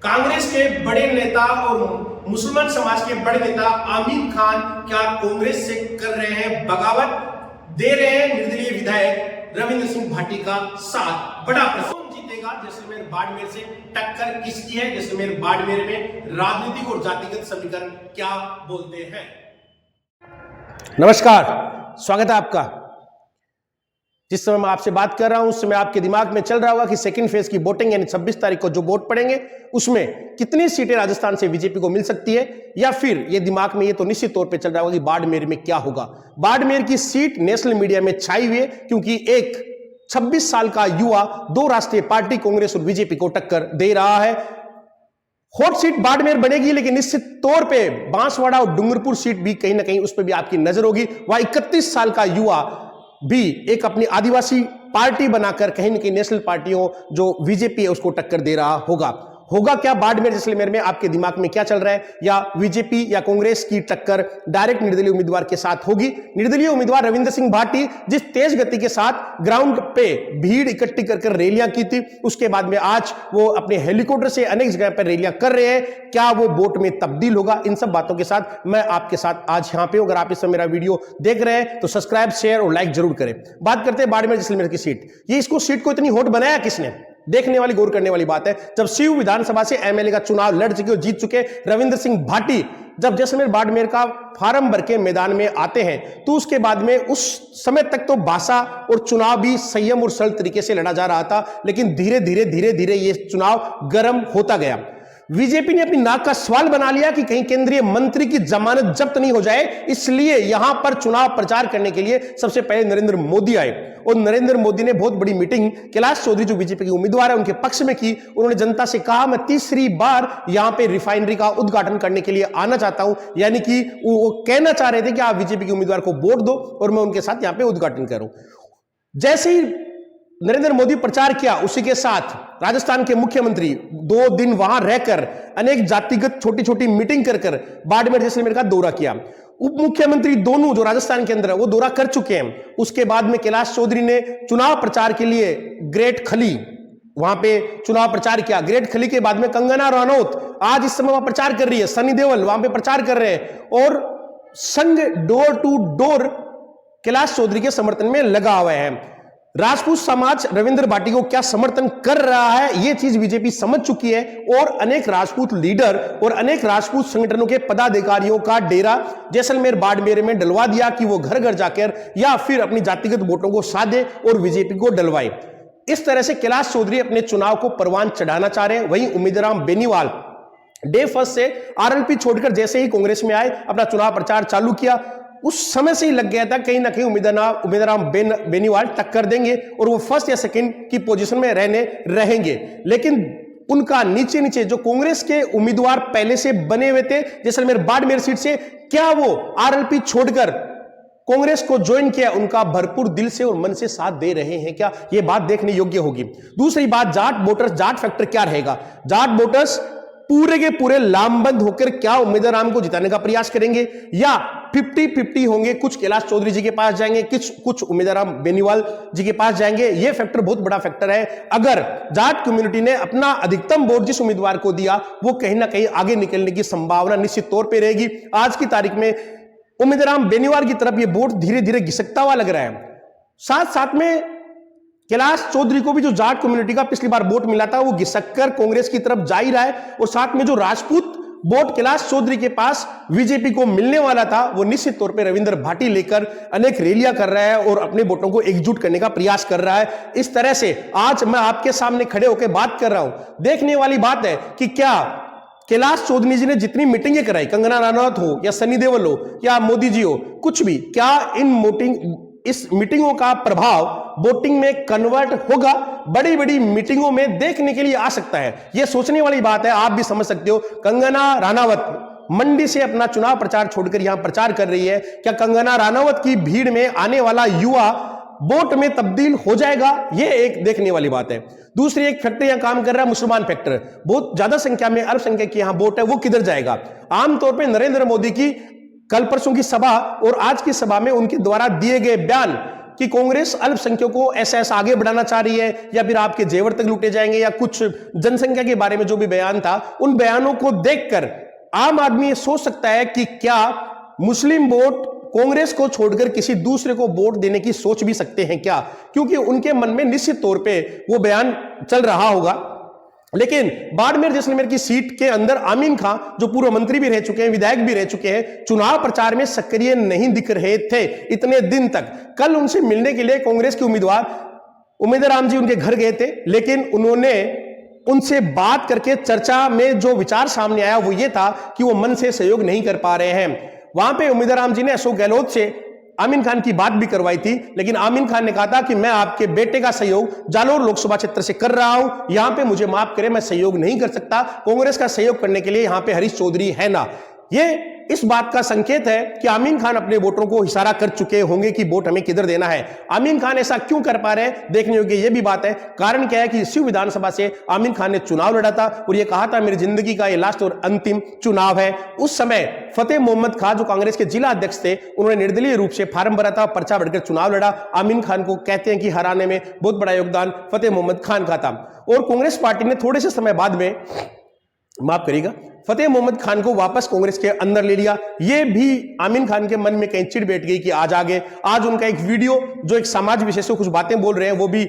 कांग्रेस के बड़े नेता और मुसलमान समाज के बड़े नेता आमीन खान क्या कांग्रेस से कर रहे हैं बगावत, दे रहे हैं निर्दलीय विधायक रविंद्र सिंह भाटी का साथ। बड़ा प्रश्न, जीतेगा जैसलमेर बाड़मेर से टक्कर किसकी है? जैसलमेर बाड़मेर में राजनीतिक और जातिगत समीकरण क्या बोलते हैं? नमस्कार, स्वागत है आपका। जिस समय मैं आपसे बात कर रहा हूं उस समय आपके दिमाग में चल रहा होगा कि सेकंड फेज की वोटिंग यानी 26 तारीख को जो वोट पड़ेंगे उसमें कितनी सीटें राजस्थान से बीजेपी को मिल सकती है, या फिर ये दिमाग में ये तो निश्चित तौर पे चल रहा होगा कि बाड़मेर में क्या होगा। बाड़मेर की सीट नेशनल मीडिया में छाई हुई है क्योंकि एक 26 साल का युवा दो राष्ट्रीय पार्टी कांग्रेस और बीजेपी को टक्कर दे रहा है। हॉट सीट बाड़मेर बनेगी, लेकिन निश्चित तौर पे बांसवाड़ा और डूंगरपुर सीट भी कहीं ना कहीं उस पर भी आपकी नजर होगी। वह 31 साल का युवा भी एक अपनी आदिवासी पार्टी बनाकर कहीं ना कहीं नेशनल पार्टियों जो बीजेपी है उसको टक्कर दे रहा होगा क्या बाड़मेर जैसलमेर में? आपके दिमाग में क्या चल रहा है? या बीजेपी या कांग्रेस की टक्कर डायरेक्ट निर्दलीय उम्मीदवार के साथ होगी? निर्दलीय उम्मीदवार रविंद्र सिंह भाटी जिस तेज गति के साथ ग्राउंड पे भीड़ इकट्ठी कर रैलियां की थी, उसके बाद में आज वो अपने हेलीकॉप्टर से अनेक जगह पर रैलियां कर रहे हैं। क्या वो वोट में तब्दील होगा? इन सब बातों के साथ मैं आपके साथ आज यहां पे। अगर आप इस समय मेरा वीडियो देख रहे हैं तो सब्सक्राइब, शेयर और लाइक जरूर करें। बात करते हैं बाड़मेर जैसलमेर की सीट। ये इसको सीट को इतनी हॉट बनाया किसने? देखने वाली, गौर करने वाली बात है। जब शिव विधानसभा से एमएलए का चुनाव लड़ चुके और जीत चुके रविंद्र सिंह भाटी जब जैसलमेर बाड़मेर का फार्म भर के मैदान में आते हैं तो उसके बाद में उस समय तक तो भाषा और चुनाव भी संयम और सरल तरीके से लड़ा जा रहा था, लेकिन धीरे धीरे ये चुनाव गर्म होता गया। बीजेपी ने अपनी नाक का सवाल बना लिया कि कहीं केंद्रीय मंत्री की जमानत जब्त नहीं हो जाए, इसलिए यहां पर चुनाव प्रचार करने के लिए सबसे पहले नरेंद्र मोदी आए। और नरेंद्र मोदी ने बहुत बड़ी मीटिंग कैलाश चौधरी जो बीजेपी के उम्मीदवार है उनके पक्ष में की। उन्होंने जनता से कहा, मैं तीसरी बार यहां पे रिफाइनरी का उद्घाटन करने के लिए आना चाहता हूं। यानी कि वो कहना चाह रहे थे कि आप बीजेपी के उम्मीदवार को वोट दो और मैं उनके साथ यहां पे उद्घाटन करूं। जैसे ही नरेंद्र मोदी प्रचार किया, उसी के साथ राजस्थान के मुख्यमंत्री 2 दिन वहां रहकर अनेक जातिगत छोटी छोटी मीटिंग कर बाड़मेर जैसलमेर का दौरा किया। उप मुख्यमंत्री दोनों जो राजस्थान के अंदर है वो दौरा कर चुके हैं। उसके बाद में कैलाश चौधरी ने चुनाव प्रचार के लिए ग्रेट खली वहां पे चुनाव प्रचार किया। ग्रेट खली के बाद में कंगना रनौत आज इस समय वहां प्रचार कर रही है, सनी देओल वहां पे प्रचार कर रहे हैं और Sangh door to door Kailash Chaudhary के समर्थन में लगा हुआ है। राजपूत समाज रविंद्र भाटी को क्या समर्थन कर रहा है ये चीज बीजेपी समझ चुकी है और अनेक राजपूत लीडर और अनेक राजपूत संगठनों के पदाधिकारियों का डेरा जैसलमेर बाड़मेर में डलवा दिया कि वो घर घर जाकर या फिर अपनी जातिगत वोटों को साधे और बीजेपी को डलवाए। इस तरह से कैलाश चौधरी अपने चुनाव को परवान चढ़ाना चाह रहे हैं। वहीं उम्मीदराम बेनीवाल डे फर्स्ट से आरएलपी छोड़कर जैसे ही कांग्रेस में आए अपना चुनाव प्रचार चालू किया, उस समय से ही लग गया था कहीं ना कहीं उम्मीदराम बेनीवाल टक्कर देंगे और वो फर्स्ट या सेकंड की पोजीशन में रहेंगे। लेकिन उनका नीचे जो कांग्रेस के उम्मीदवार पहले से बने हुए थे जैसलमेर बाड़मेर सीट से, क्या वो आरएलपी छोड़कर कांग्रेस को ज्वाइन किया? उनका भरपूर दिल से और मन से साथ दे रहे हैं क्या? ये बात देखने योग्य होगी। दूसरी बात, जाट वोटर्स, जाट फैक्टर क्या रहेगा? जाट वोटर्स पूरे के पूरे लामबंद होकर क्या उम्मीदवार को जिताने का प्रयास करेंगे या 50-50 होंगे? कुछ कैलाश चौधरी जी के पास जाएंगे, कुछ उम्मीदवार बेनीवाल जी के पास जाएंगे। यह फैक्टर बहुत बड़ा फैक्टर है। अगर जाट कम्युनिटी ने अपना अधिकतम वोट जिस उम्मीदवार को दिया वो कहीं ना कहीं आगे निकलने की संभावना निश्चित तौर पर रहेगी। आज की तारीख में उम्मीदवार बेनीवाल की तरफ यह वोट धीरे धीरे घिसकता हुआ लग रहा है। साथ में कैलाश चौधरी को भी जो जाट कम्युनिटी का पिछली बार वोट मिला था वो घिसककर कांग्रेस की तरफ जा ही रहा है और साथ में जो राजपूत वोट कैलाश चौधरी के पास बीजेपी को मिलने वाला था वो निश्चित तौर पे रविंद्र भाटी लेकर अनेक रैलियां कर रहा है और अपने वोटों को एकजुट करने का प्रयास कर रहा है। इस तरह से आज मैं आपके सामने खड़े होकर बात कर रहा हूं। देखने वाली बात है कि क्या कैलाश चौधरी जी ने जितनी मीटिंगें कराई, कंगना रनौत हो या सनी देओल हो या मोदी जी हो, कुछ भी, क्या इस मीटिंगों का प्रभाव वोटिंग में कन्वर्ट होगा? बड़ी बड़ी मीटिंगों में देखने के लिए आ सकता है। यह सोचने वाली बात है। आप भी समझ सकते हो, कंगना रनौत मंडी से अपना चुनाव प्रचार छोड़कर यहां प्रचार कर रही है। क्या कंगना रनौत की भीड़ में आने वाला युवा वोट में तब्दील हो जाएगा? यह एक देखने वाली बात है। दूसरी एक फैक्टर यहां काम कर रहा है, मुसलमान फैक्टर। बहुत ज्यादा संख्या में अल्पसंख्यक की यहां वोट है, वो किधर जाएगा? आमतौर पर नरेंद्र मोदी की कल परसों की सभा और आज की सभा में उनके द्वारा दिए गए बयान कि कांग्रेस अल्पसंख्यकों को ऐसा आगे बढ़ाना चाह रही है, या फिर आपके जेवर तक लूटे जाएंगे, या कुछ जनसंख्या के बारे में जो भी बयान था, उन बयानों को देखकर आम आदमी ये सोच सकता है कि क्या मुस्लिम वोट कांग्रेस को छोड़कर किसी दूसरे को वोट देने की सोच भी सकते हैं क्या, क्योंकि उनके मन में निश्चित तौर पे वो बयान चल रहा होगा। लेकिन बाड़मेर जैसलमेर की सीट के अंदर आमीन खान, जो पूर्व मंत्री भी रह चुके हैं, विधायक भी रह चुके हैं, चुनाव प्रचार में सक्रिय नहीं दिख रहे थे इतने दिन तक। कल उनसे मिलने के लिए कांग्रेस के उम्मीदवार उमेदवार राम जी उनके घर गए थे, लेकिन उन्होंने उनसे बात करके चर्चा में जो विचार सामने आया वो ये था कि वो मन से सहयोग नहीं कर पा रहे हैं। वहां पे उमेदवार राम जी ने अशोक गहलोत से आमीन खान की बात भी करवाई थी, लेकिन आमीन खान ने कहा था कि मैं आपके बेटे का सहयोग जालोर लोकसभा क्षेत्र से कर रहा हूं, यहां पे मुझे माफ करें, मैं सहयोग नहीं कर सकता, कांग्रेस का सहयोग करने के लिए यहां पे हरीश चौधरी है ना। ये इस बात का संकेत है कि आमीन खान अपने वोटरों को इशारा कर चुके होंगे कि वोट हमें किधर देना है। आमीन खान ऐसा क्यों कर पा रहे हैं, देखने योग्य यह भी बात है। कारण क्या है कि शिव विधानसभा से आमीन खान ने चुनाव लड़ा था और यह कहा था मेरी जिंदगी का यह लास्ट और अंतिम चुनाव है। उस समय फतेह मोहम्मद खान जो कांग्रेस के जिला अध्यक्ष थे, उन्होंने निर्दलीय रूप से फार्म भरा था, पर्चा भरकर चुनाव लड़ा। आमीन खान को कहते हैं कि हराने में बहुत बड़ा योगदान फतेह मोहम्मद खान का था। और कांग्रेस पार्टी ने थोड़े से समय बाद में, माफ करिएगा, फतेह मोहम्मद खान को वापस कांग्रेस के अंदर ले लिया। यह भी आमीन खान के मन में कहीं चिढ़ बैठ गई कि आज आगे, आज उनका एक वीडियो जो एक समाज विशेष कुछ बातें बोल रहे हैं वो भी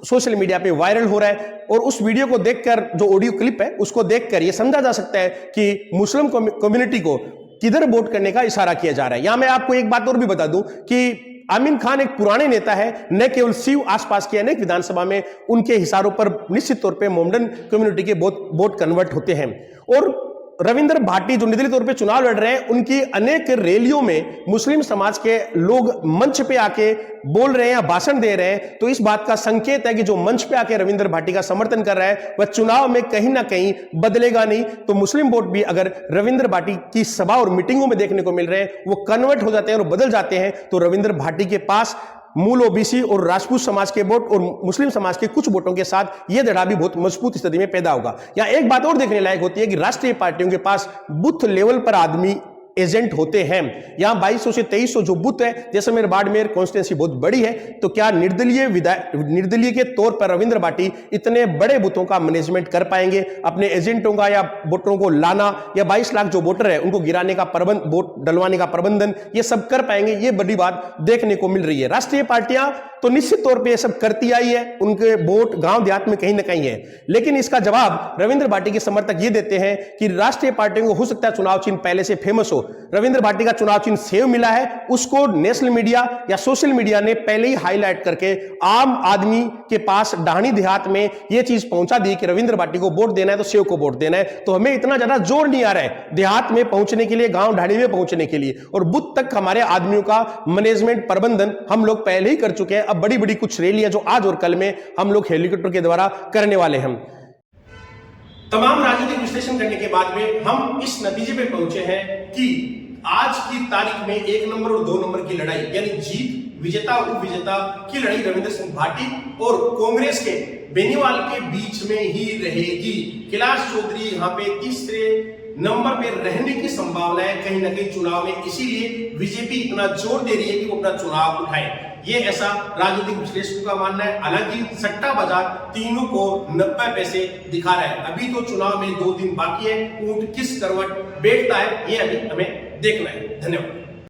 सोशल मीडिया पे वायरल हो रहा है। और उस वीडियो को देखकर, जो ऑडियो क्लिप है उसको देखकर यह समझा जा सकता है कि मुस्लिम कम्युनिटी को किधर वोट करने का इशारा किया जा रहा है। यहां मैं आपको एक बात और भी बता दूं कि आमीन खान एक पुराने नेता है, न केवल शिव, आसपास के अनेक विधानसभा में उनके हिसारों पर निश्चित तौर पे मोमडन कम्युनिटी के बहुत वोट कन्वर्ट होते हैं। और रविंद्र भाटी जो निर्दलीय तौर पे चुनाव लड़ रहे हैं, उनकी अनेक रैलियों में मुस्लिम समाज के लोग मंच पे आके बोल रहे हैं या भाषण दे रहे हैं, तो इस बात का संकेत है कि जो मंच पे आके रविंद्र भाटी का समर्थन कर रहा है वह चुनाव में कहीं ना कहीं बदलेगा नहीं। तो मुस्लिम वोट भी अगर रविंद्र भाटी की सभा और मीटिंगों में देखने को मिल रहे हैं, वो कन्वर्ट हो जाते हैं और बदल जाते हैं, तो रविंद्र भाटी के पास मूल ओबीसी और राजपूत समाज के वोट और मुस्लिम समाज के कुछ वोटों के साथ यह दड़ा भी बहुत मजबूत स्थिति में पैदा होगा। या एक बात और देखने लायक होती है कि राष्ट्रीय पार्टियों के पास बूथ लेवल पर आदमी एजेंट होते हैं। यहां 2200 से 2300 जो बूथ है, जैसे बाड़मेर कॉन्स्टिट्यूंसी बहुत बड़ी है, तो क्या निर्दलीय के तौर पर रविंद्र भाटी इतने बड़े बूथों का मैनेजमेंट कर पाएंगे? अपने एजेंटों का या वोटरों को लाना, या 22 लाख जो वोटर है उनको गिराने का प्रबंध, वोट डलवाने का प्रबंधन, ये सब कर पाएंगे? ये बड़ी बात देखने को मिल रही है। राष्ट्रीय पार्टियां तो निश्चित तौर पर यह सब करती आई है, उनके वोट गांव देहात में कहीं ना कहीं है, लेकिन इसका जवाब रविंद्र भाटी के समर्थक ये देते हैं कि राष्ट्रीय पार्टियों को हो सकता है चुनाव चिन्ह पहले से फेमस हो, रविंद्र भाटी का चुनाव चिन्ह सेव मिला है, उसको नेशनल मीडिया या सोशल मीडिया ने पहले ही हाईलाइट करके आम आदमी के पास डाहनी देहात में यह चीज पहुंचा दी कि रविंद्र भाटी को वोट देना है तो सेव को वोट देना है। तो हमें इतना ज्यादा जोर नहीं आ रहा है देहात में पहुंचने के लिए, गांव ढाणी में पहुंचने के लिए, और बूथ तक हमारे आदमियों का मैनेजमेंट प्रबंधन हम लोग पहले ही कर चुके हैं। अब बड़ी बड़ी कुछ रैलियां जो आज और कल में हम लोग हेलीकॉप्टर के द्वारा करने वाले हैं। तमाम राजनीतिक विश्लेषण करने के बाद में हम इस नतीजे पे पहुंचे हैं कि आज की तारीख में 1 नंबर और 2 नंबर की लड़ाई, यानी जीत, विजेता और उपविजेता की लड़ाई रविंद्र सिंह भाटी और कांग्रेस के बेनीवाल के बीच में ही रहेगी। कैलाश चौधरी यहाँ पे तीसरे नंबर पे रहने की संभावना है कहीं ना कहीं चुनाव में, इसीलिए बीजेपी इतना जोर दे रही है कि वो अपना चुनाव उठाए। ये ऐसा राजनीतिक विश्लेषकों का मानना है। हालांकि सट्टा बाजार तीनों को 90 पैसे दिखा रहा है। अभी तो चुनाव में 2 दिन बाकी है, ऊंट किस करवट बैठता है ये अभी हमें देखना है। धन्यवाद।